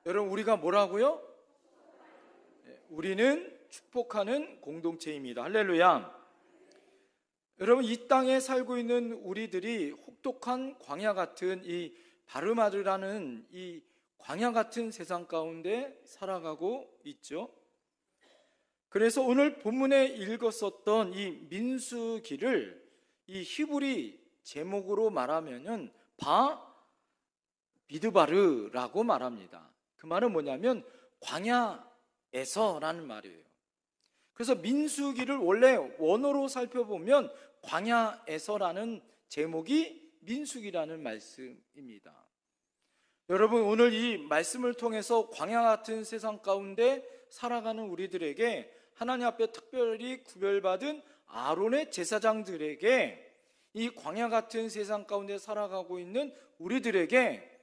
여러분, 우리가 뭐라고요? 우리는 축복하는 공동체입니다. 할렐루야. 여러분, 이 땅에 살고 있는 우리들이 혹독한 광야 같은 이 바르마르라는 이 광야 같은 세상 가운데 살아가고 있죠. 그래서 오늘 본문에 읽었었던 이 민수기를 이 히브리 제목으로 말하면은 미드바르라고 말합니다. 그 말은 뭐냐면 광야에서라는 말이에요. 그래서 민수기를 원래 원어로 살펴보면 광야에서라는 제목이 민수기라는 말씀입니다. 여러분, 오늘 이 말씀을 통해서 광야 같은 세상 가운데 살아가는 우리들에게 하나님 앞에 특별히 구별받은 아론의 제사장들에게 이 광야 같은 세상 가운데 살아가고 있는 우리들에게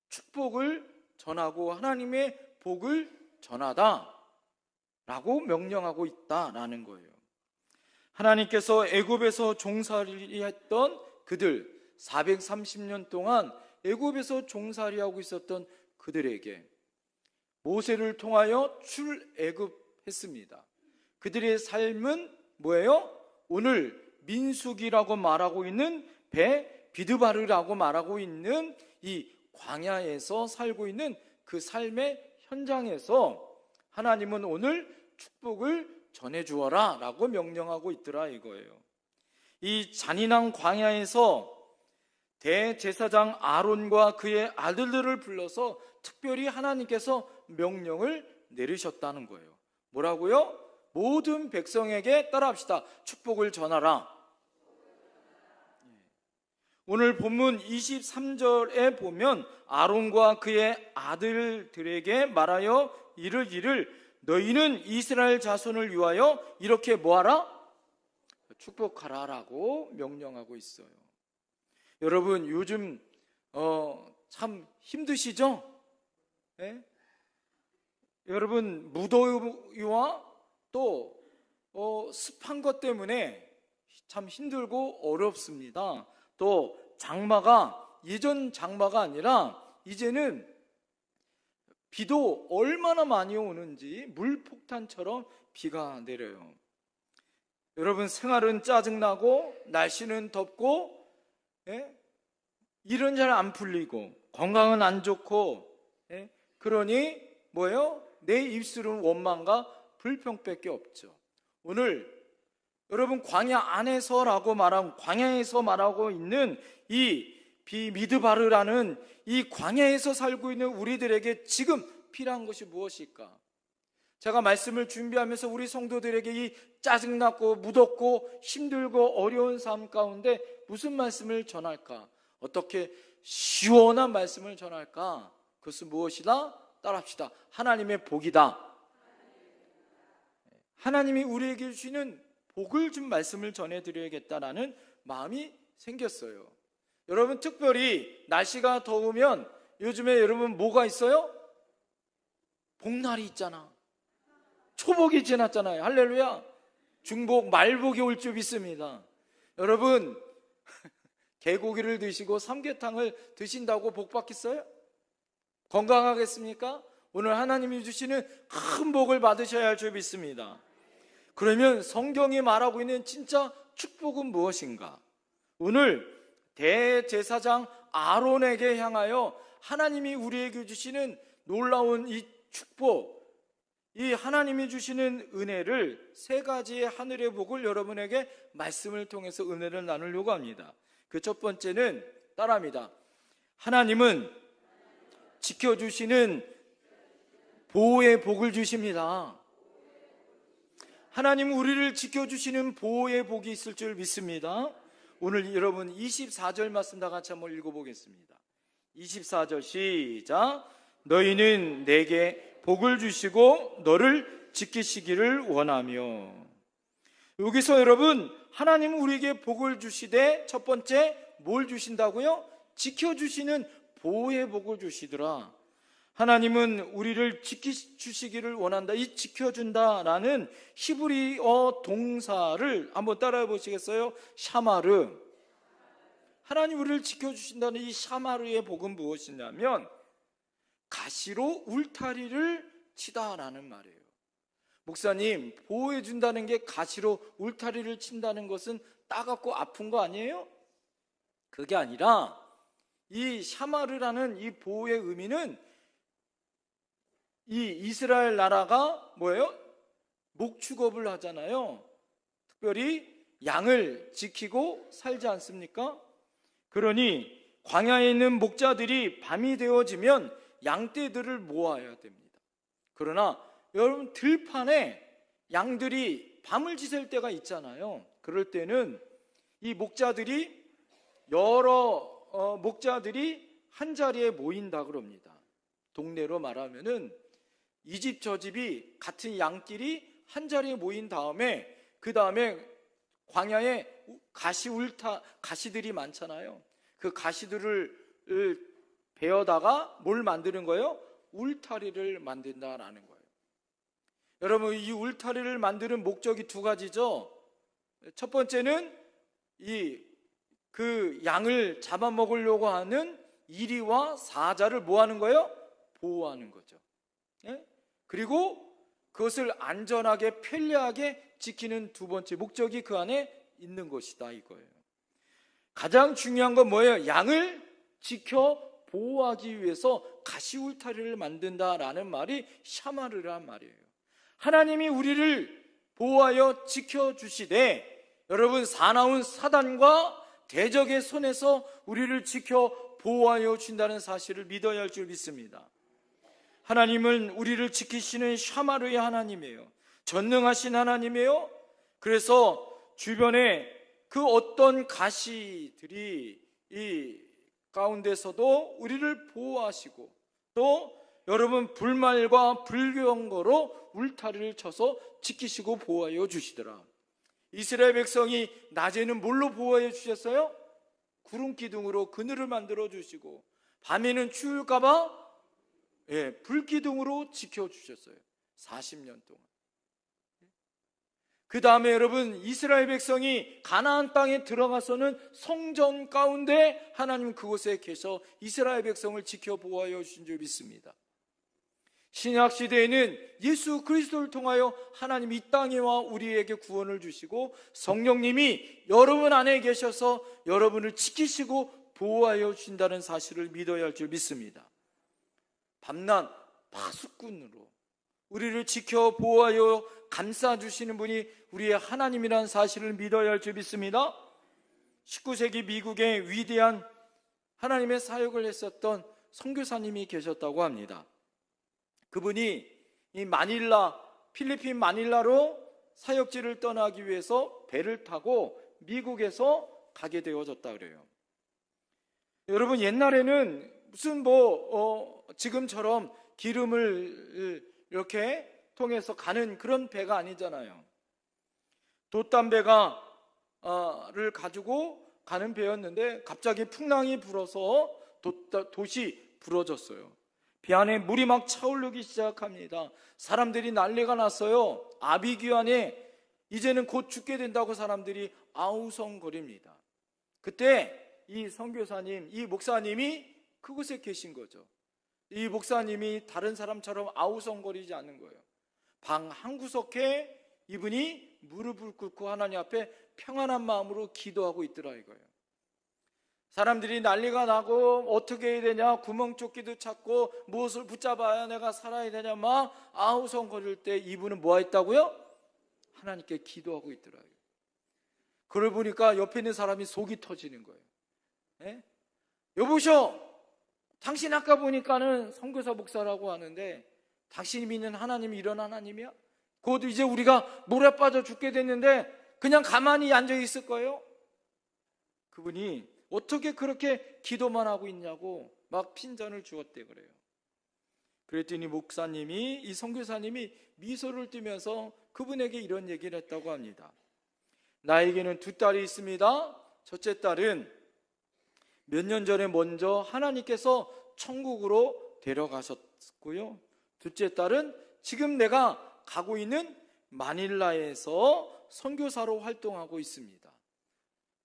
축복을 전하고 하나님의 복을 전하다 라고 명령하고 있다라는 거예요. 하나님께서 애굽에서 종살이했던 그들 430년 동안 애굽에서 종살이하고 있었던 그들에게 모세를 통하여 출애굽했습니다. 그들의 삶은 뭐예요? 오늘 민수기라고 말하고 있는 비드바르라고 말하고 있는 이 광야에서 살고 있는 그 삶의 현장에서 하나님은 오늘 축복을 전해주어라 라고 명령하고 있더라 이거예요. 이 잔인한 광야에서 대제사장 아론과 그의 아들들을 불러서 특별히 하나님께서 명령을 내리셨다는 거예요. 뭐라고요? 모든 백성에게 따라합시다. 축복을 전하라. 오늘 본문 23절에 보면 아론과 그의 아들들에게 말하여 이르기를 너희는 이스라엘 자손을 위하여 이렇게 뭐하라? 축복하라 라고 명령하고 있어요. 여러분, 요즘 참 힘드시죠? 네? 여러분, 무더위와 또 습한 것 때문에 참 힘들고 어렵습니다. 또 장마가 예전 장마가 아니라 이제는 비도 얼마나 많이 오는지 물폭탄처럼 비가 내려요. 여러분, 생활은 짜증나고 날씨는 덥고 일은 잘 안 풀리고 건강은 안 좋고 그러니 뭐예요? 내 입술은 원망과 불평밖에 없죠. 오늘 여러분, 광야 안에서라고 말하고 광야에서 말하고 있는 이 미드바르라는 이 광야에서 살고 있는 우리들에게 지금 필요한 것이 무엇일까? 제가 말씀을 준비하면서 우리 성도들에게 이 짜증났고 무덥고 힘들고 어려운 삶 가운데 무슨 말씀을 전할까? 어떻게 시원한 말씀을 전할까? 그것은 무엇이다? 따라합시다. 하나님의 복이다. 하나님이 우리에게 주시는 복을 준 말씀을 전해드려야겠다라는 마음이 생겼어요. 여러분, 특별히 날씨가 더우면 요즘에 여러분 뭐가 있어요? 복날이 있잖아. 초복이 지났잖아요. 할렐루야. 중복, 말복이 올 줄 믿습니다. 여러분, 개고기를 드시고 삼계탕을 드신다고 복 받겠어요? 건강하겠습니까? 오늘 하나님이 주시는 큰 복을 받으셔야 할 줄 믿습니다. 그러면 성경이 말하고 있는 진짜 축복은 무엇인가? 오늘 대제사장 아론에게 향하여 하나님이 우리에게 주시는 놀라운 이 축복, 이 하나님이 주시는 은혜를 세 가지의 하늘의 복을 여러분에게 말씀을 통해서 은혜를 나누려고 합니다. 그 첫 번째는 따라합니다. 하나님은 지켜주시는 보호의 복을 주십니다. 하나님은 우리를 지켜주시는 보호의 복이 있을 줄 믿습니다. 오늘 여러분 24절 말씀 다 같이 한번 읽어보겠습니다. 24절 시작. 너희는 내게 복을 주시고 너를 지키시기를 원하며. 여기서 여러분, 하나님은 우리에게 복을 주시되 첫 번째 뭘 주신다고요? 지켜주시는 보호의 복을 주시더라. 하나님은 우리를 지켜주시기를 원한다. 이 지켜준다라는 히브리어 동사를 한번 따라해 보시겠어요? 샤마르. 하나님 우리를 지켜주신다는 이 샤마르의 복은 무엇이냐면 가시로 울타리를 치다라는 말이에요. 목사님, 보호해 준다는 게 가시로 울타리를 친다는 것은 따갑고 아픈 거 아니에요? 그게 아니라 이 샤마르라는 이 보호의 의미는 이 이스라엘 나라가 뭐예요? 목축업을 하잖아요. 특별히 양을 지키고 살지 않습니까? 그러니 광야에 있는 목자들이 밤이 되어지면 양떼들을 모아야 됩니다. 그러나 여러분, 들판에 양들이 밤을 지샐 때가 있잖아요. 그럴 때는 이 목자들이 여러 목자들이 한 자리에 모인다 그럽니다. 동네로 말하면은 이 집 저 집이 같은 양끼리 한 자리에 모인 다음에 그 다음에 광야에 가시들이 많잖아요. 그 가시들을 베어다가 뭘 만드는 거예요? 울타리를 만든다라는 거예요. 여러분, 이 울타리를 만드는 목적이 두 가지죠. 첫 번째는 그 양을 잡아먹으려고 하는 이리와 사자를 뭐 하는 거예요? 보호하는 거죠. 그리고 그것을 안전하게 편리하게 지키는 두 번째 목적이 그 안에 있는 것이다 이거예요. 가장 중요한 건 뭐예요? 양을 지켜 보호하기 위해서 가시 울타리를 만든다라는 말이 샤마르란 말이에요. 하나님이 우리를 보호하여 지켜주시되 여러분, 사나운 사단과 대적의 손에서 우리를 지켜 보호하여 준다는 사실을 믿어야 할 줄 믿습니다. 하나님은 우리를 지키시는 샤마르의 하나님이에요. 전능하신 하나님이에요. 그래서 주변에 그 어떤 가시들이 이 가운데서도 우리를 보호하시고, 또 여러분, 불말과 불경거로 울타리를 쳐서 지키시고 보호하여 주시더라. 이스라엘 백성이 낮에는 뭘로 보호해 주셨어요? 구름 기둥으로 그늘을 만들어 주시고, 밤에는 추울까봐 불기둥으로 지켜주셨어요. 40년 동안. 그 다음에 여러분, 이스라엘 백성이 가나안 땅에 들어가서는 성전 가운데 하나님 그곳에 계셔 이스라엘 백성을 지켜 보호하여 주신 줄 믿습니다. 신약 시대에는 예수 그리스도를 통하여 하나님 이 땅에 와 우리에게 구원을 주시고 성령님이 여러분 안에 계셔서 여러분을 지키시고 보호하여 주신다는 사실을 믿어야 할 줄 믿습니다. 밤낮 파수꾼으로 우리를 지켜 보호하여 감싸주시는 분이 우리의 하나님이라는 사실을 믿어야 할 줄 믿습니다. 19세기 미국의 위대한 하나님의 사역을 했었던 선교사님이 계셨다고 합니다. 그분이 이 필리핀 마닐라로 사역지를 떠나기 위해서 배를 타고 미국에서 가게 되어졌다 그래요. 여러분, 옛날에는 무슨 지금처럼 기름을 이렇게 통해서 가는 그런 배가 아니잖아요. 돛담배를 가지고 가는 배였는데 갑자기 풍랑이 불어서 돛이 부러졌어요. 배 안에 물이 막 차오르기 시작합니다. 사람들이 난리가 났어요. 아비규환에 이제는 곧 죽게 된다고 사람들이 아우성거립니다. 그때 이 선교사님, 이 목사님이 그곳에 계신 거죠. 이 목사님이 다른 사람처럼 아우성거리지 않는 거예요. 방 한 구석에 이분이 무릎을 꿇고 하나님 앞에 평안한 마음으로 기도하고 있더라 이거예요. 사람들이 난리가 나고 어떻게 해야 되냐, 구멍조끼도 찾고 무엇을 붙잡아야 내가 살아야 되냐 막 아우성거릴 때 이분은 뭐 했다고요? 하나님께 기도하고 있더라고요. 그걸 보니까 옆에 있는 사람이 속이 터지는 거예요. 여보셔, 당신 아까 보니까는 선교사 목사라고 하는데 당신이 믿는 하나님이 이런 하나님이야? 그것도 이제 우리가 물에 빠져 죽게 됐는데 그냥 가만히 앉아 있을 거예요? 그분이 어떻게 그렇게 기도만 하고 있냐고 막 핀잔을 주었대 그래요. 그랬더니 목사님이, 이 선교사님이 미소를 띠면서 그분에게 이런 얘기를 했다고 합니다. 나에게는 두 딸이 있습니다. 첫째 딸은 몇 년 전에 먼저 하나님께서 천국으로 데려가셨고요. 둘째 딸은 지금 내가 가고 있는 마닐라에서 선교사로 활동하고 있습니다.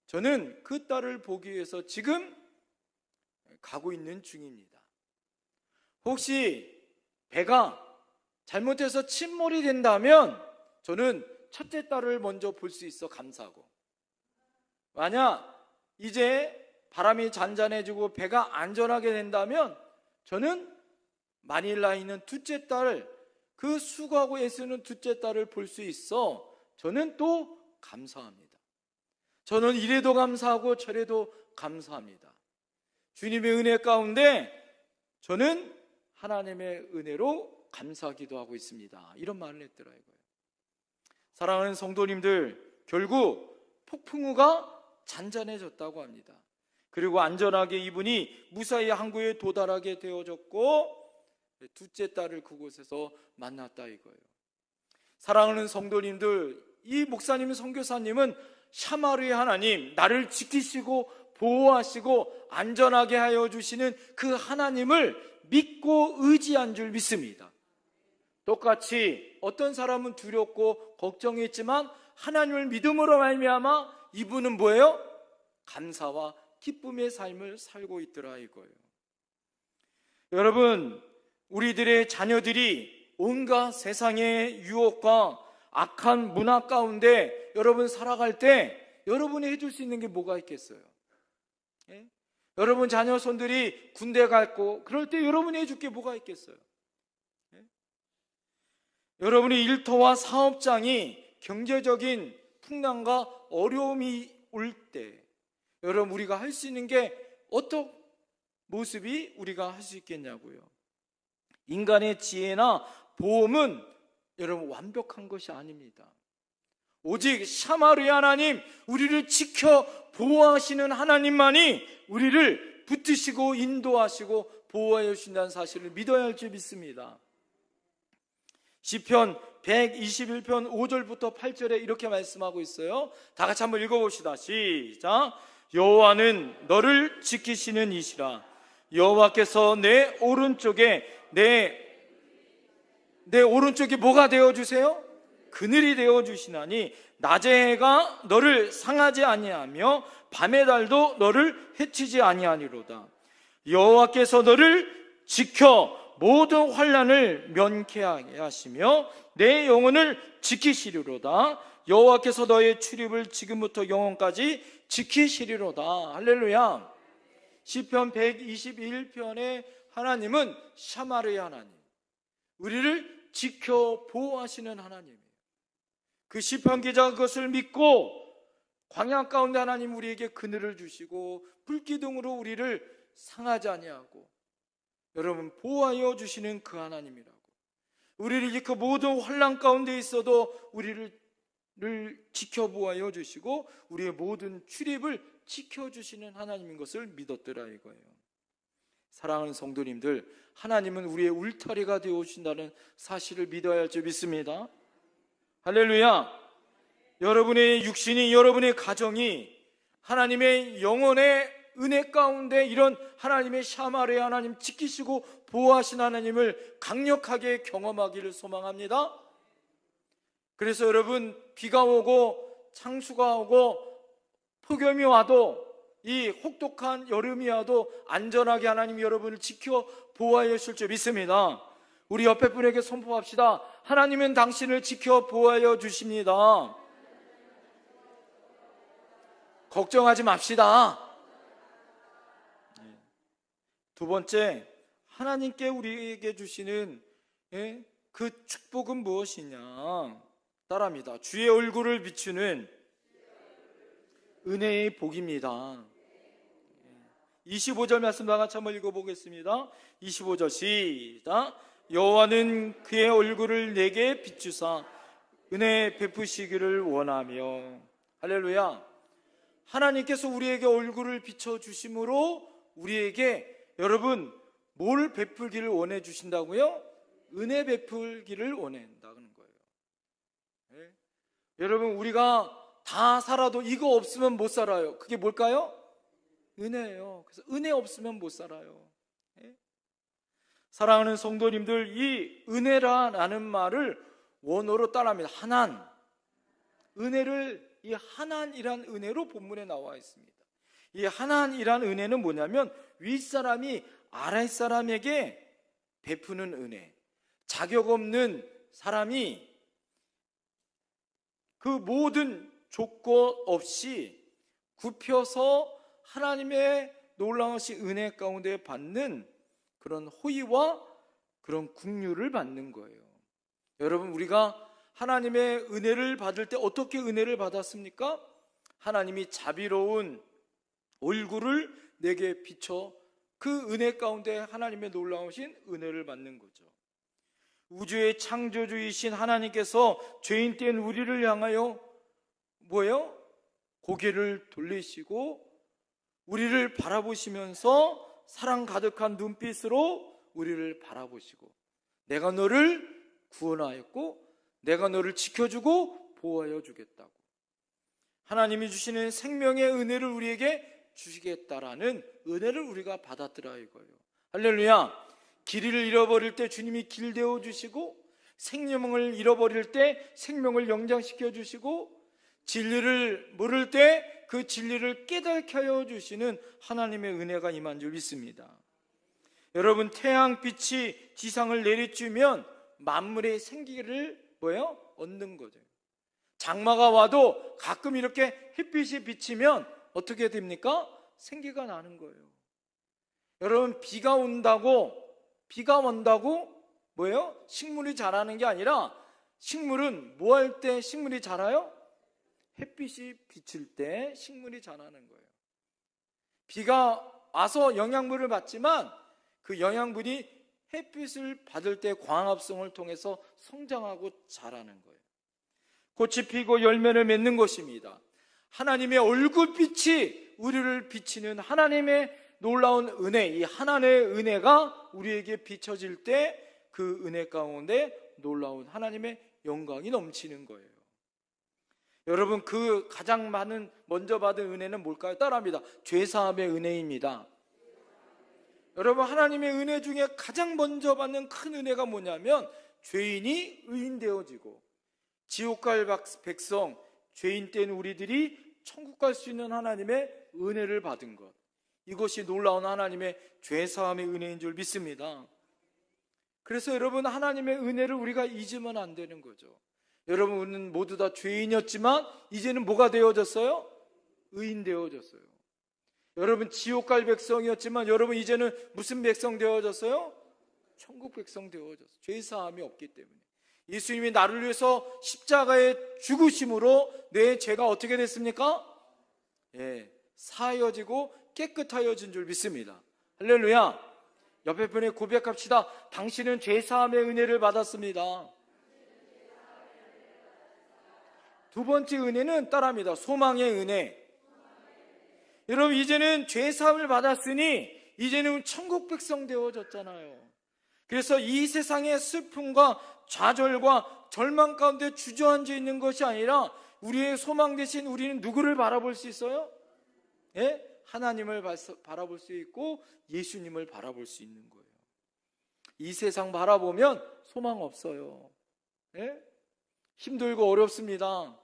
저는 그 딸을 보기 위해서 지금 가고 있는 중입니다. 혹시 배가 잘못해서 침몰이 된다면 저는 첫째 딸을 먼저 볼 수 있어 감사하고, 만약 이제 바람이 잔잔해지고 배가 안전하게 된다면 저는 마닐라에 있는 둘째 딸, 그 수고하고 애쓰는 둘째 딸을 볼 수 있어 저는 또 감사합니다. 저는 이래도 감사하고 저래도 감사합니다. 주님의 은혜 가운데 저는 하나님의 은혜로 감사하기도 하고 있습니다. 이런 말을 했더라 이거예요. 사랑하는 성도님들, 결국 폭풍우가 잔잔해졌다고 합니다. 그리고 안전하게 이분이 무사히 항구에 도달하게 되어졌고 둘째 딸을 그곳에서 만났다 이거예요. 사랑하는 성도님들, 이 목사님 선교사님은 샤마르의 하나님, 나를 지키시고 보호하시고 안전하게 하여 주시는 그 하나님을 믿고 의지한 줄 믿습니다. 똑같이 어떤 사람은 두렵고 걱정했지만 하나님을 믿음으로 말미암아 이분은 뭐예요? 감사와 기쁨의 삶을 살고 있더라 이거예요. 여러분, 우리들의 자녀들이 온갖 세상의 유혹과 악한 문화 가운데 여러분 살아갈 때 여러분이 해줄 수 있는 게 뭐가 있겠어요? 예? 여러분 자녀 손들이 군대 갔고 그럴 때 여러분이 해줄 게 뭐가 있겠어요? 예? 여러분의 일터와 사업장이 경제적인 풍랑과 어려움이 올 때 여러분 우리가 할 수 있는 게 어떤 모습이 우리가 할 수 있겠냐고요. 인간의 지혜나 보험은 여러분 완벽한 것이 아닙니다. 오직 샤마르의 하나님, 우리를 지켜 보호하시는 하나님만이 우리를 붙드시고 인도하시고 보호하여 주신다는 사실을 믿어야 할 줄 믿습니다. 시편 121편 5절부터 8절에 이렇게 말씀하고 있어요. 다 같이 한번 읽어봅시다. 시작. 여호와는 너를 지키시는 이시라. 여호와께서 내 오른쪽에 내 오른쪽이 뭐가 되어주세요? 그늘이 되어주시나니 낮의 해가 너를 상하지 아니하며 밤의 달도 너를 해치지 아니하니로다. 여호와께서 너를 지켜 모든 환난을 면케하게 하시며 내 영혼을 지키시리로다. 여호와께서 너의 출입을 지금부터 영원까지 지키시리로다. 할렐루야. 시편 121편의 하나님은 샤마르의 하나님, 우리를 지켜 보호하시는 하나님이에요. 그 시편 기자가 그것을 믿고 광야 가운데 하나님 우리에게 그늘을 주시고 불기둥으로 우리를 상하지 아니하고 여러분 보호하여 주시는 그 하나님이라고, 우리를 그 모든 환난 가운데 있어도 우리를 지켜 보호하여 주시고 우리의 모든 출입을 지켜주시는 하나님인 것을 믿었더라 이거예요. 사랑하는 성도님들, 하나님은 우리의 울타리가 되어주신다는 사실을 믿어야 할 줄 믿습니다. 할렐루야. 여러분의 육신이, 여러분의 가정이 하나님의 영혼의 은혜 가운데 이런 하나님의 샤마르의 하나님, 지키시고 보호하신 하나님을 강력하게 경험하기를 소망합니다. 그래서 여러분, 비가 오고 창수가 오고 폭염이 와도 이 혹독한 여름이 와도 안전하게 하나님이 여러분을 지켜 보호하여 주실 줄 믿습니다. 우리 옆에 분에게 선포합시다. 하나님은 당신을 지켜 보호하여 주십니다. 걱정하지 맙시다. 두 번째, 하나님께 우리에게 주시는 그 축복은 무엇이냐? 따라합니다. 주의 얼굴을 비추는 은혜의 복입니다. 25절 말씀 다 같이 한번 읽어보겠습니다. 25절 시작. 여호와는 그의 얼굴을 내게 비추사 은혜 베푸시기를 원하며. 할렐루야. 하나님께서 우리에게 얼굴을 비춰주심으로 우리에게 여러분 뭘 베풀기를 원해 주신다고요? 은혜 베풀기를 원한다는 거예요. 네? 여러분 우리가 다 살아도 이거 없으면 못 살아요. 그게 뭘까요? 은혜예요. 그래서 은혜 없으면 못 살아요. 네? 사랑하는 성도님들, 이 은혜라는 말을 원어로 따라합니다. 하난. 은혜를 이 하난이란 은혜로 본문에 나와 있습니다. 이 하난이란 은혜는 뭐냐면 윗사람이 아랫사람에게 베푸는 은혜. 자격 없는 사람이 그 모든 조건 없이 굽혀서 하나님의 놀라우신 은혜 가운데 받는 그런 호의와 그런 긍휼을 받는 거예요. 여러분, 우리가 하나님의 은혜를 받을 때 어떻게 은혜를 받았습니까? 하나님이 자비로운 얼굴을 내게 비춰 그 은혜 가운데 하나님의 놀라우신 은혜를 받는 거죠. 우주의 창조주이신 하나님께서 죄인 된 우리를 향하여 뭐예요? 고개를 돌리시고 우리를 바라보시면서 사랑 가득한 눈빛으로 우리를 바라보시고, 내가 너를 구원하였고 내가 너를 지켜주고 보호하여 주겠다고, 하나님이 주시는 생명의 은혜를 우리에게 주시겠다라는 은혜를 우리가 받았더라 이거예요. 할렐루야. 길을 잃어버릴 때 주님이 길 되어 주시고, 생명을 잃어버릴 때 생명을 영장시켜 주시고, 진리를 모를 때 그 진리를 깨닫게 하여 주시는 하나님의 은혜가 임한 줄 믿습니다. 여러분, 태양빛이 지상을 내리쬐면 만물의 생기를 뭐예요? 얻는 거죠. 장마가 와도 가끔 이렇게 햇빛이 비치면 어떻게 됩니까? 생기가 나는 거예요. 여러분, 비가 온다고 뭐예요? 식물이 자라는 게 아니라, 식물은 뭐 할 때 식물이 자라요? 햇빛이 비칠 때 식물이 자라는 거예요. 비가 와서 영양분을 받지만 그 영양분이 햇빛을 받을 때 광합성을 통해서 성장하고 자라는 거예요. 꽃이 피고 열매를 맺는 것입니다. 하나님의 얼굴빛이 우리를 비치는 하나님의 놀라운 은혜, 이 하나님의 은혜가 우리에게 비춰질 때 그 은혜 가운데 놀라운 하나님의 영광이 넘치는 거예요. 여러분, 그 가장 먼저 받은 은혜는 뭘까요? 따라합니다. 죄사함의 은혜입니다. 여러분, 하나님의 은혜 중에 가장 먼저 받는 큰 은혜가 뭐냐면, 죄인이 의인 되어지고 지옥 갈 백성, 죄인 된 우리들이 천국 갈 수 있는 하나님의 은혜를 받은 것, 이것이 놀라운 하나님의 죄사함의 은혜인 줄 믿습니다. 그래서 여러분, 하나님의 은혜를 우리가 잊으면 안 되는 거죠. 여러분은 모두 다 죄인이었지만 이제는 뭐가 되어졌어요? 의인 되어졌어요. 여러분, 지옥 갈 백성이었지만 여러분 이제는 무슨 백성 되어졌어요? 천국 백성 되어졌어요. 죄사함이 없기 때문에. 예수님이 나를 위해서 십자가에 죽으심으로 내 죄가 어떻게 됐습니까? 사하여지고 깨끗하여진 줄 믿습니다. 할렐루야. 옆에 분에 고백합시다. 당신은 죄사함의 은혜를 받았습니다. 두 번째 은혜는 따라합니다. 소망의 은혜. 여러분, 이제는 죄사함을 받았으니 이제는 천국 백성 되어졌잖아요. 그래서 이 세상의 슬픔과 좌절과 절망 가운데 주저앉아 있는 것이 아니라 우리의 소망 대신 우리는 누구를 바라볼 수 있어요? 하나님을 바라볼 수 있고 예수님을 바라볼 수 있는 거예요. 이 세상 바라보면 소망 없어요. 힘들고 어렵습니다.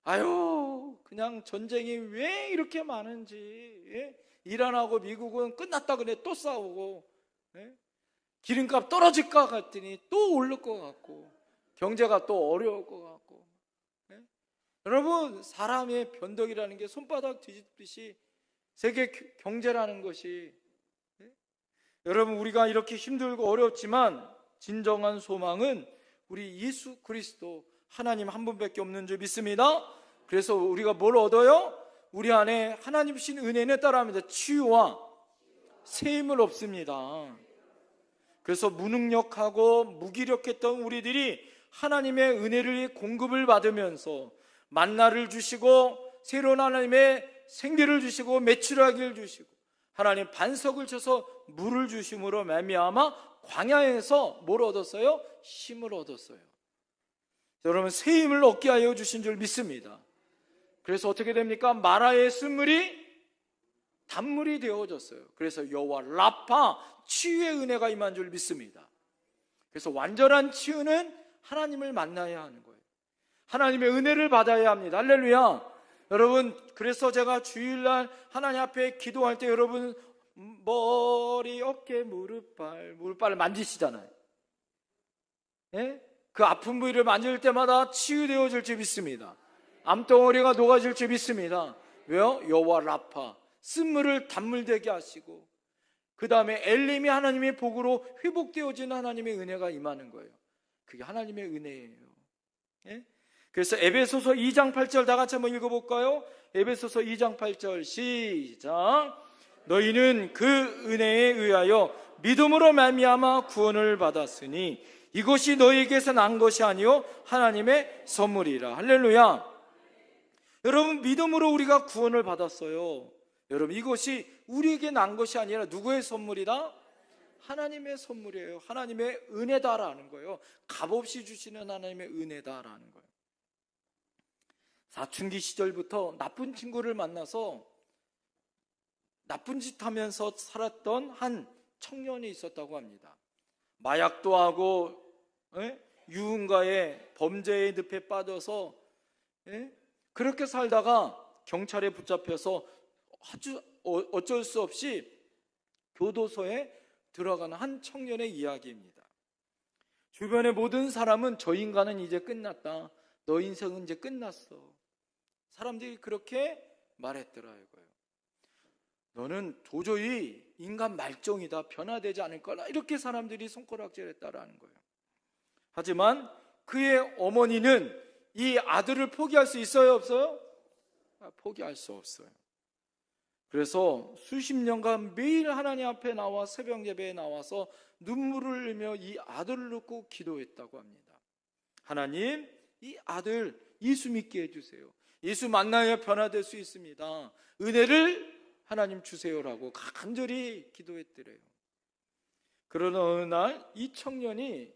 아유, 그냥 전쟁이 왜 이렇게 많은지. 이란하고 미국은 끝났다 그래 또 싸우고, 기름값 떨어질 것 같더니 또 오를 것 같고, 경제가 또 어려울 것 같고. 여러분, 사람의 변덕이라는 게 손바닥 뒤집듯이 세계 경제라는 것이, 여러분, 우리가 이렇게 힘들고 어렵지만 진정한 소망은 우리 예수 그리스도 하나님 한 분밖에 없는 줄 믿습니다. 그래서 우리가 뭘 얻어요? 우리 안에 하나님 주신 은혜는 따라합니다. 치유와 새 힘을 얻습니다. 그래서 무능력하고 무기력했던 우리들이 하나님의 은혜를 공급을 받으면서 만나를 주시고 새로운 하나님의 생기를 주시고 메추라기를 주시고 하나님 반석을 쳐서 물을 주심으로 말미암아 광야에서 뭘 얻었어요? 힘을 얻었어요. 여러분, 새 힘을 얻게 하여 주신 줄 믿습니다. 그래서 어떻게 됩니까? 마라의 쓴물이 단물이 되어졌어요. 그래서 여호와 라파, 치유의 은혜가 임한 줄 믿습니다. 그래서 완전한 치유는 하나님을 만나야 하는 거예요. 하나님의 은혜를 받아야 합니다. 할렐루야. 여러분, 그래서 제가 주일날 하나님 앞에 기도할 때 여러분 머리, 어깨, 무릎발을 만지시잖아요. 예? 그 아픈 부위를 만질 때마다 치유되어질 줄 믿습니다. 암덩어리가 녹아질 줄 믿습니다. 왜요? 여호와 라파, 쓴물을 단물되게 하시고, 그 다음에 엘림이 하나님의 복으로 회복되어지는 하나님의 은혜가 임하는 거예요. 그게 하나님의 은혜예요. 예? 그래서 에베소서 2장 8절 다 같이 한번 읽어볼까요? 에베소서 2장 8절 시작. 너희는 그 은혜에 의하여 믿음으로 말미암아 구원을 받았으니 이것이 너희에게서 난 것이 아니요 하나님의 선물이라. 할렐루야. 여러분, 믿음으로 우리가 구원을 받았어요. 여러분, 이것이 우리에게 난 것이 아니라 누구의 선물이다? 하나님의 선물이에요. 하나님의 은혜다라는 거예요. 값없이 주시는 하나님의 은혜다라는 거예요. 사춘기 시절부터 나쁜 친구를 만나서 나쁜 짓 하면서 살았던 한 청년이 있었다고 합니다. 마약도 하고 유흥가의 범죄의 늪에 빠져서 그렇게 살다가 경찰에 붙잡혀서 아주 어쩔 수 없이 교도소에 들어가는 한 청년의 이야기입니다. 주변의 모든 사람은 저 인간은 이제 끝났다, 너 인생은 이제 끝났어, 사람들이 그렇게 말했더라고요. 너는 도저히 인간 말종이다, 변화되지 않을 거라, 이렇게 사람들이 손가락질했다라는 거예요. 하지만 그의 어머니는 이 아들을 포기할 수 있어요, 없어요? 포기할 수 없어요. 그래서 수십 년간 매일 하나님 앞에 나와 새벽 예배에 나와서 눈물을 흘리며 이 아들을 놓고 기도했다고 합니다. 하나님, 이 아들 예수 믿게 해주세요. 예수 만나야 변화될 수 있습니다. 은혜를 하나님 주세요라고 간절히 기도했더래요. 그러나 어느 날 이 청년이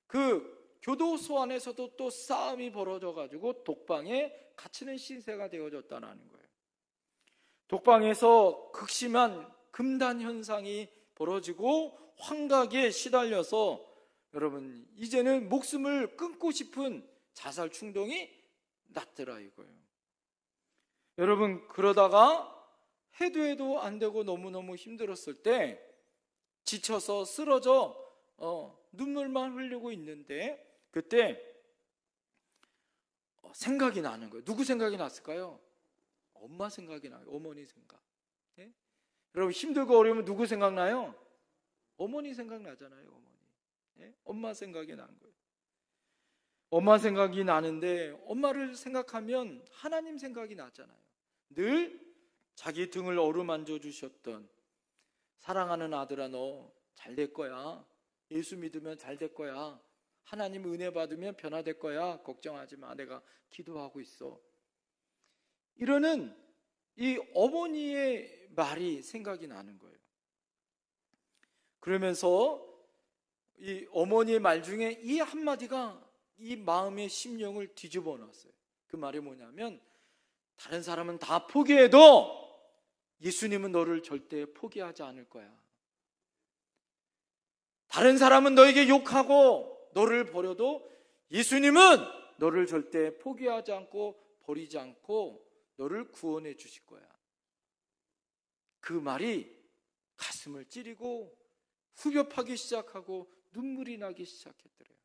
그 교도소 안에서도 또 싸움이 벌어져가지고 독방에 갇히는 신세가 되어졌다는 거예요. 독방에서 극심한 금단 현상이 벌어지고 환각에 시달려서 여러분 이제는 목숨을 끊고 싶은 자살 충동이 났더라 이거예요. 여러분, 그러다가 해도 안 되고 너무너무 힘들었을 때 지쳐서 쓰러져 눈물만 흘리고 있는데 그때 생각이 나는 거예요. 누구 생각이 났을까요? 엄마 생각이 나요. 어머니 생각. 예? 여러분, 힘들고 어려우면 누구 생각나요? 어머니 생각나잖아요. 어머니. 예? 엄마 생각이 나는 거예요. 엄마 생각이 나는데 엄마를 생각하면 하나님 생각이 나잖아요. 늘 자기 등을 어루만져 주셨던 사랑하는 아들아, 너 잘 될 거야. 예수 믿으면 잘 될 거야. 하나님 은혜 받으면 변화될 거야. 걱정하지 마. 내가 기도하고 있어. 이러는 이 어머니의 말이 생각이 나는 거예요. 그러면서 이 어머니의 말 중에 이 한마디가 이 마음의 심령을 뒤집어 놨어요. 그 말이 뭐냐면, 다른 사람은 다 포기해도 예수님은 너를 절대 포기하지 않을 거야. 다른 사람은 너에게 욕하고 너를 버려도 예수님은 너를 절대 포기하지 않고 버리지 않고 너를 구원해 주실 거야. 그 말이 가슴을 찌르고 후벼파기 시작하고 눈물이 나기 시작했더래요.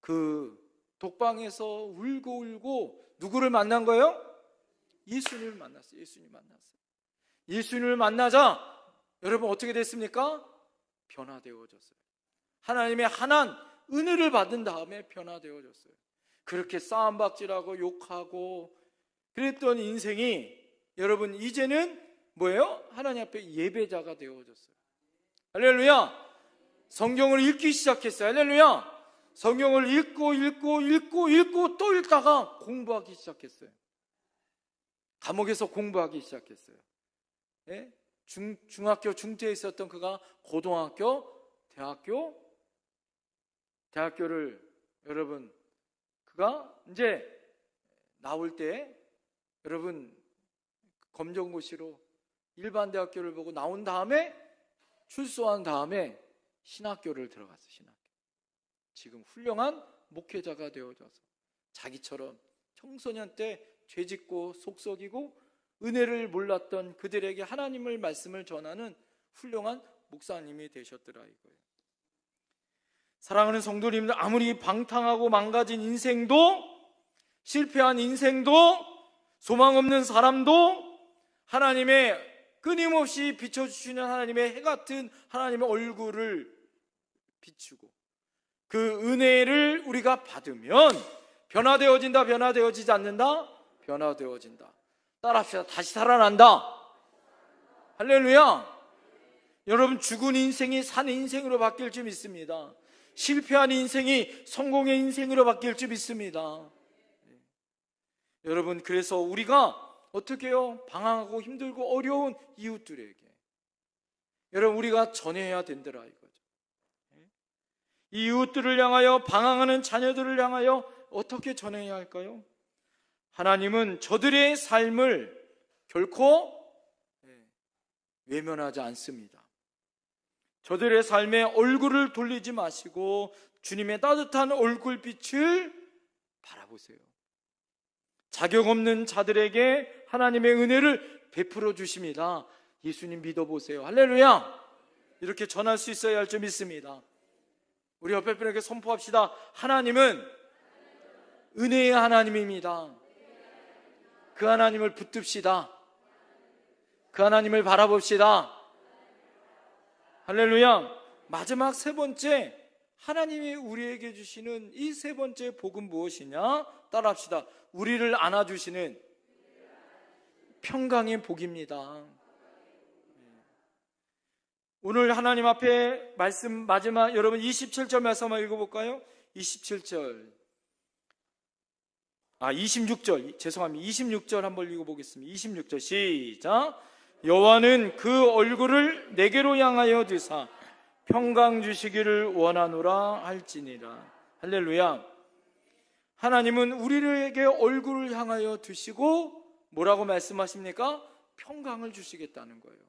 그 독방에서 울고 누구를 만난 거예요? 예수님을 만났어요. 예수님을 만나자 여러분 어떻게 됐습니까? 변화되어졌어요. 하나님의 한한 은혜를 받은 다음에 변화되어졌어요. 그렇게 싸움박질하고 욕하고 그랬던 인생이 여러분 이제는 뭐예요? 하나님 앞에 예배자가 되어졌어요. 할렐루야. 성경을 읽기 시작했어요. 할렐루야. 성경을 읽고 또 읽다가 공부하기 시작했어요. 감옥에서 공부하기 시작했어요. 예? 중학교 중퇴에 있었던 그가 고등학교, 대학교를 여러분 그가 이제 나올 때 여러분 검정고시로 일반 대학교를 보고 나온 다음에 출소한 다음에 신학교를 들어갔어요. 신학교. 지금 훌륭한 목회자가 되어져서 자기처럼 청소년 때 죄짓고 속썩이고 은혜를 몰랐던 그들에게 하나님의 말씀을 전하는 훌륭한 목사님이 되셨더라 이거예요. 사랑하는 성도님들, 아무리 방탕하고 망가진 인생도, 실패한 인생도, 소망 없는 사람도 하나님의 끊임없이 비춰주시는 하나님의 해 같은 하나님의 얼굴을 비추고 그 은혜를 우리가 받으면 변화되어진다, 변화되어지지 않는다? 변화되어진다. 따라합시다. 다시 살아난다. 할렐루야. 여러분, 죽은 인생이 산 인생으로 바뀔 줄 믿습니다. 실패한 인생이 성공의 인생으로 바뀔 줄 믿습니다. 여러분, 그래서 우리가 어떻게 해요? 방황하고 힘들고 어려운 이웃들에게 여러분, 우리가 전해야 된다라 이거죠. 이웃들을 향하여, 방황하는 자녀들을 향하여 어떻게 전해야 할까요? 하나님은 저들의 삶을 결코 외면하지 않습니다. 저들의 삶에 얼굴을 돌리지 마시고 주님의 따뜻한 얼굴빛을 바라보세요. 자격 없는 자들에게 하나님의 은혜를 베풀어 주십니다. 예수님 믿어보세요. 할렐루야. 이렇게 전할 수 있어야 할 줄 믿습니다. 우리 옆에 분에게 선포합시다. 하나님은 은혜의 하나님입니다. 그 하나님을 붙듭시다. 그 하나님을 바라봅시다. 할렐루야. 마지막 세 번째, 하나님이 우리에게 주시는 이 세 번째 복은 무엇이냐? 따라합시다. 우리를 안아주시는 평강의 복입니다. 오늘 하나님 앞에 말씀 마지막, 여러분 27절 말씀 한번 읽어볼까요? 26절 죄송합니다. 26절 한번 읽어보겠습니다. 26절 시작. 여호와는 그 얼굴을 내게로 향하여 드사 평강 주시기를 원하노라 할지니라. 할렐루야. 하나님은 우리에게 얼굴을 향하여 두시고 뭐라고 말씀하십니까? 평강을 주시겠다는 거예요.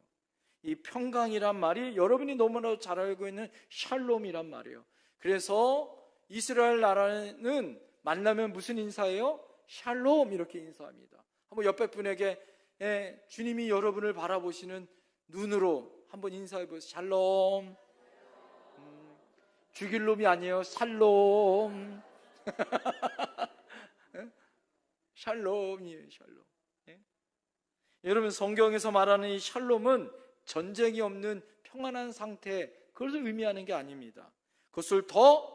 이 평강이란 말이 여러분이 너무나도 잘 알고 있는 샬롬이란 말이에요. 그래서 이스라엘 나라는 만나면 무슨 인사예요? 샬롬 이렇게 인사합니다. 한번 옆에 분에게 주님이 여러분을 바라보시는 눈으로 한번 인사해 보세요. 샬롬. 죽일 놈이 아니에요. 샬롬. 샬롬이에요. 샬롬. 여러분, 성경에서 말하는 이 샬롬은 전쟁이 없는 평안한 상태, 그것을 의미하는 게 아닙니다. 그것을 더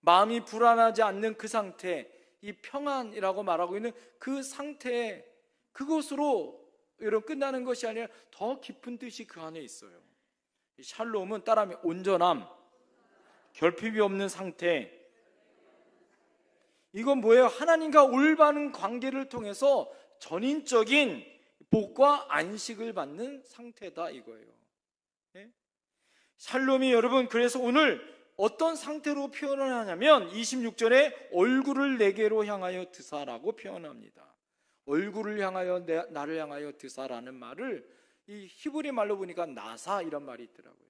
마음이 불안하지 않는 그 상태, 이 평안이라고 말하고 있는 그 상태, 그것으로 여러분 끝나는 것이 아니라 더 깊은 뜻이 그 안에 있어요. 이 샬롬은 따라하면 온전함, 결핍이 없는 상태. 이건 뭐예요? 하나님과 올바른 관계를 통해서 전인적인 복과 안식을 받는 상태다 이거예요. 샬롬이 여러분, 그래서 오늘 어떤 상태로 표현을 하냐면 26절에 얼굴을 내게로 향하여 드사라고 표현합니다. 얼굴을 향하여, 나를 향하여 드사라는 말을 이 히브리 말로 보니까 나사 이런 말이 있더라고요.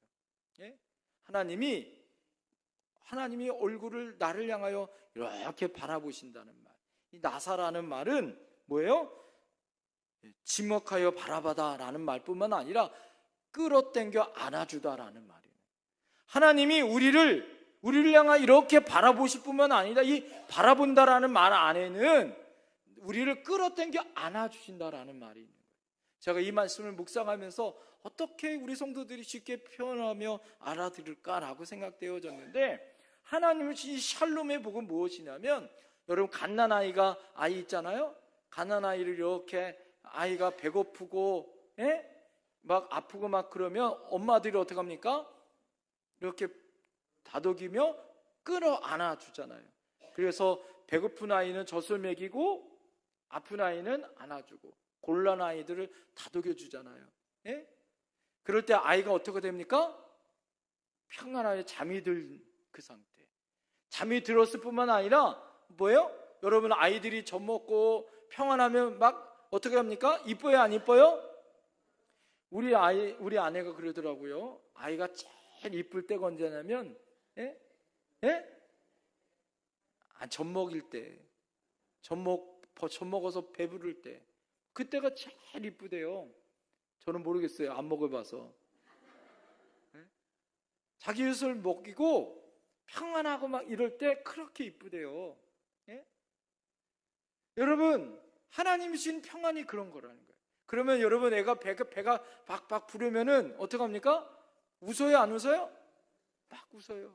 하나님이 얼굴을 나를 향하여 이렇게 바라보신다는 말. 이 나사라는 말은 뭐예요? 지목하여 바라봐다라는 말뿐만 아니라 끌어당겨 안아주다라는 말이에요. 하나님이 우리를 향하여 이렇게 바라보실 뿐만 아니라 이 바라본다라는 말 안에는 우리를 끌어당겨 안아주신다라는 말이 있는 거예요. 제가 이 말씀을 묵상하면서 어떻게 우리 성도들이 쉽게 표현하며 알아들을까라고 생각되어졌는데, 하나님의 이 샬롬의 복은 무엇이냐면, 여러분 갓난아이가 아이 있잖아요. 갓난아이를 이렇게 아이가 배고프고 막 아프고 막 그러면 엄마들이 어떻게 합니까? 이렇게 다독이며 끌어 안아주잖아요. 그래서 배고픈 아이는 젖을 먹이고 아픈 아이는 안아주고 곤란 아이들을 다독여주잖아요. 그럴 때 아이가 어떻게 됩니까? 평안하게 잠이 들 그 상태. 잠이 들었을 뿐만 아니라 뭐예요? 여러분, 아이들이 젖 먹고 평안하면 막 어떻게 합니까? 이뻐요, 안 이뻐요? 우리 아내가 그러더라고요. 아이가 제일 이쁠 때가 언제냐면 젖 먹일 때, 젖 먹어서 배부를 때, 그때가 제일 이쁘대요. 저는 모르겠어요. 안 먹어봐서. 자기 젖을 먹이고 평안하고 막 이럴 때 그렇게 이쁘대요. 예? 여러분, 하나님이 주신 평안이 그런 거라는 거예요. 그러면 여러분, 애가 배가 박박 부르면은 어떡합니까? 웃어요, 안 웃어요? 막 웃어요.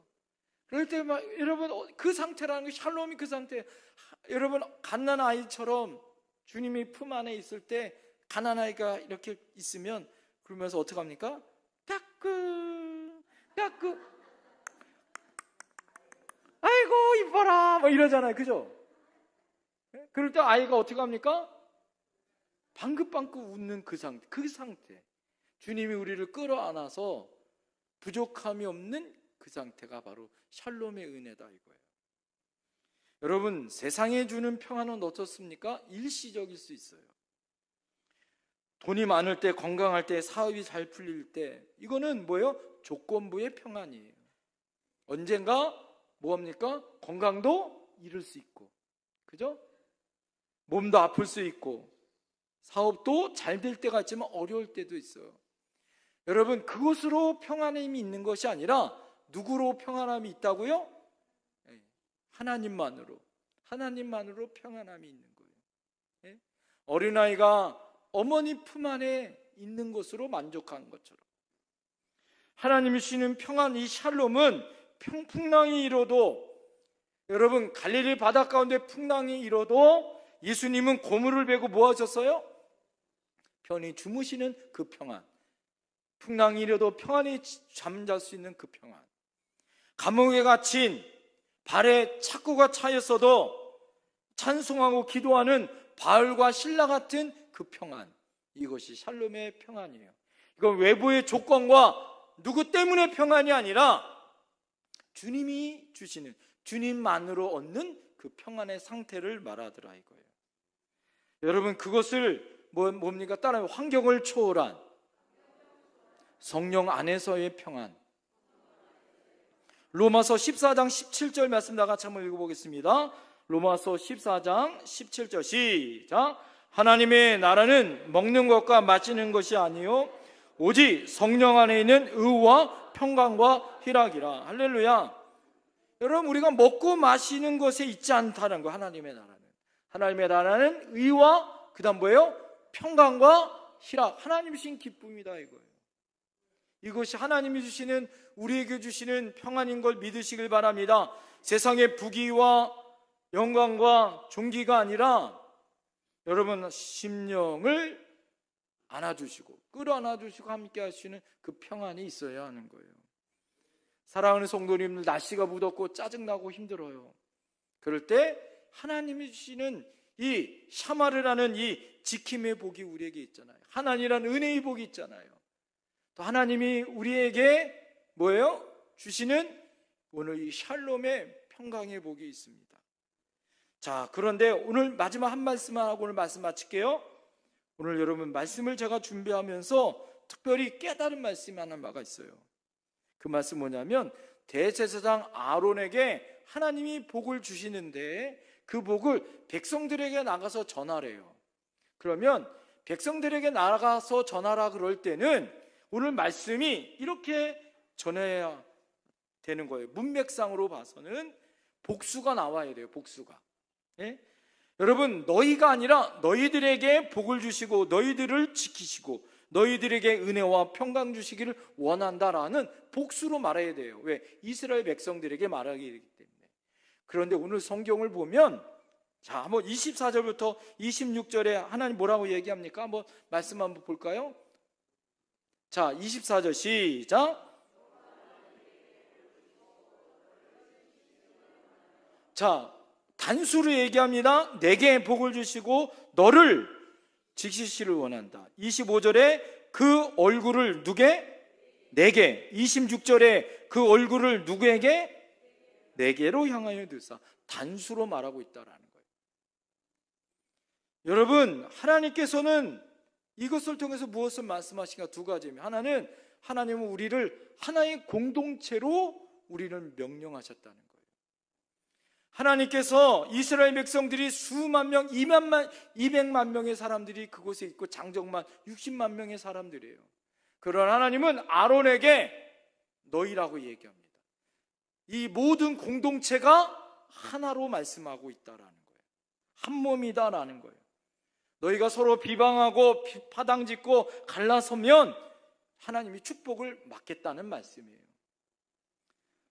그럴 때 막 여러분, 그 상태라는 게 샬롬이 그 상태. 여러분, 갓난 아이처럼 주님이 품 안에 있을 때 갓난 아이가 이렇게 있으면 그러면서 어떡합니까? 따끔 따끔, 아이고 이뻐라 막 이러잖아요. 그죠? 그럴 때 아이가 어떻게 합니까? 방긋방긋 웃는 그 상태. 주님이 우리를 끌어안아서 부족함이 없는 그 상태가 바로 샬롬의 은혜다 이거예요. 여러분, 세상에 주는 평안은 어떻습니까? 일시적일 수 있어요. 돈이 많을 때, 건강할 때, 사업이 잘 풀릴 때, 이거는 뭐예요? 조건부의 평안이에요. 언젠가 뭐합니까? 건강도 잃을 수 있고, 그죠? 몸도 아플 수 있고, 사업도 잘 될 때가 있지만 어려울 때도 있어요. 여러분, 그것으로 평안함이 있는 것이 아니라 누구로 평안함이 있다고요? 하나님만으로 평안함이 있는 거예요. 어린아이가 어머니 품 안에 있는 것으로 만족하는 것처럼 하나님이 주시는 평안, 이 샬롬은 풍랑이 일어도, 여러분, 갈릴리 바다 가운데 풍랑이 일어도 예수님은 고무를 베고 뭐 하셨어요? 편히 주무시는 그 평안, 풍랑이 일어도 평안히 잠잘 수 있는 그 평안, 감옥에 갇힌 발에 착고가 차였어도 찬송하고 기도하는 바울과 신라 같은 그 평안, 이것이 샬롬의 평안이에요. 이건 외부의 조건과 누구 때문에 평안이 아니라 주님이 주시는, 주님만으로 얻는 그 평안의 상태를 말하더라 이거예요. 여러분, 그것을 뭡니까? 따라요. 환경을 초월한 성령 안에서의 평안. 로마서 14장 17절 말씀 다 같이 한번 읽어보겠습니다. 로마서 14장 17절 시작. 하나님의 나라는 먹는 것과 마시는 것이 아니요 오직 성령 안에 있는 의와 평강과 희락이라. 할렐루야. 여러분, 우리가 먹고 마시는 것에 있지 않다는 거. 하나님의 나라는 의와 그 다음 뭐예요? 평강과 희락. 하나님이 주신 기쁨이다 이거예요. 이것이 하나님이 주시는, 우리에게 주시는 평안인 걸 믿으시길 바랍니다. 세상의 부귀와 영광과 존귀가 아니라 여러분 심령을 안아주시고 끌어안아주시고 함께 하시는 그 평안이 있어야 하는 거예요. 사랑하는 성도님들, 날씨가 무덥고 짜증나고 힘들어요. 그럴 때 하나님이 주시는 이 샤마르라는 이 지킴의 복이 우리에게 있잖아요. 하나님이라는 은혜의 복이 있잖아요. 또 하나님이 우리에게 뭐예요? 주시는 오늘 이 샬롬의 평강의 복이 있습니다. 자, 그런데 오늘 마지막 한 말씀만 하고 오늘 말씀 마칠게요. 오늘 여러분, 말씀을 제가 준비하면서 특별히 깨달은 말씀이 하나가 있어요. 그 말씀 뭐냐면, 대제사장 아론에게 하나님이 복을 주시는데 그 복을 백성들에게 나가서 전하래요. 그러면 백성들에게 나가서 전하라 그럴 때는 오늘 말씀이 이렇게 전해야 되는 거예요. 문맥상으로 봐서는 복수가 나와야 돼요. 복수가. 예? 여러분, 너희가 아니라 너희들에게 복을 주시고 너희들을 지키시고 너희들에게 은혜와 평강 주시기를 원한다라는 복수로 말해야 돼요. 왜? 이스라엘 백성들에게 말하기 때문에. 그런데 오늘 성경을 보면, 자, 한번 24절부터 26절에 하나님 뭐라고 얘기합니까? 한번 말씀 한번 볼까요? 자, 24절 시작. 자, 단수로 얘기합니다. 내게 복을 주시고 너를 지키시기를 원한다. 25절에 그 얼굴을 누게? 내게. 26절에 그 얼굴을 누구에게? 내게로 향하여 두사. 단수로 말하고 있다라는 거예요. 여러분, 하나님께서는 이것을 통해서 무엇을 말씀하신가? 두 가지입니다. 하나는 하나님은 우리를 하나의 공동체로 우리를 명령하셨다는 거예요. 하나님께서 이스라엘 백성들이 수만 명, 200만 명의 사람들이 그곳에 있고 장정만 60만 명의 사람들이에요. 그러나 하나님은 아론에게 너희라고 얘기합니다. 이 모든 공동체가 하나로 말씀하고 있다라는 거예요. 한 몸이다라는 거예요. 너희가 서로 비방하고 파당짓고 갈라서면 하나님이 축복을 막겠다는 말씀이에요.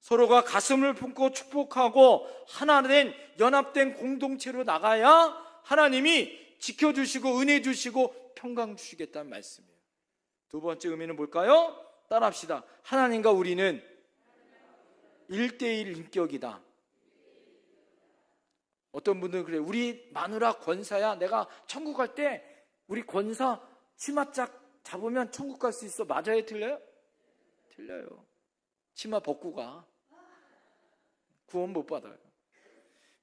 서로가 가슴을 품고 축복하고 하나된 연합된 공동체로 나가야 하나님이 지켜주시고 은혜 주시고 평강 주시겠다는 말씀이에요. 두 번째 의미는 뭘까요? 따라합시다. 하나님과 우리는 1대1 인격이다. 어떤 분들은 그래요. 우리 마누라 권사야. 내가 천국 갈 때 우리 권사 치마 짝 잡으면 천국 갈 수 있어. 맞아요? 틀려요? 틀려요. 치마 벗고 가. 구원 못 받아요.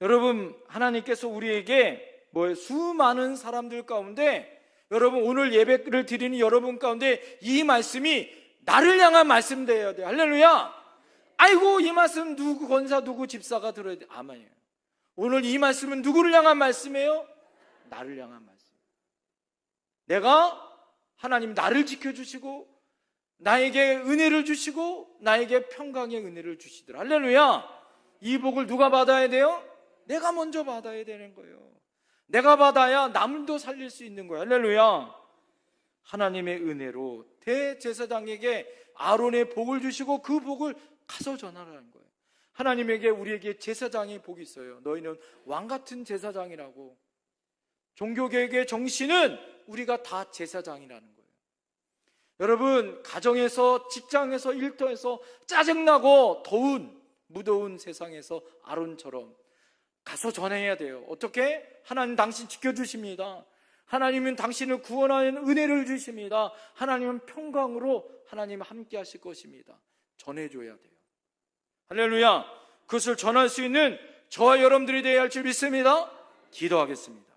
여러분, 하나님께서 우리에게 수많은 사람들 가운데, 여러분 오늘 예배를 드리는 여러분 가운데 이 말씀이 나를 향한 말씀 되어야 돼요. 할렐루야. 아이고, 이 말씀 누구 권사 누구 집사가 들어야 돼. 아멘이에요. 오늘 이 말씀은 누구를 향한 말씀이에요? 나를 향한 말씀. 내가 하나님 나를 지켜주시고 나에게 은혜를 주시고 나에게 평강의 은혜를 주시더라. 할렐루야. 이 복을 누가 받아야 돼요? 내가 먼저 받아야 되는 거예요. 내가 받아야 남도 살릴 수 있는 거예요. 할렐루야. 하나님의 은혜로 대제사장에게 아론의 복을 주시고 그 복을 가서 전하라는 거예요. 하나님에게 우리에게 제사장의 복이 있어요. 너희는 왕같은 제사장이라고. 종교개혁의 정신은 우리가 다 제사장이라는 거예요. 여러분, 가정에서 직장에서 일터에서 짜증나고 무더운 세상에서 아론처럼 가서 전해야 돼요. 어떻게? 하나님 당신 지켜주십니다. 하나님은 당신을 구원하는 은혜를 주십니다. 하나님은 평강으로 하나님 함께 하실 것입니다. 전해줘야 돼요. 할렐루야. 그것을 전할 수 있는 저와 여러분들이 되어야 할 줄 믿습니다. 기도하겠습니다.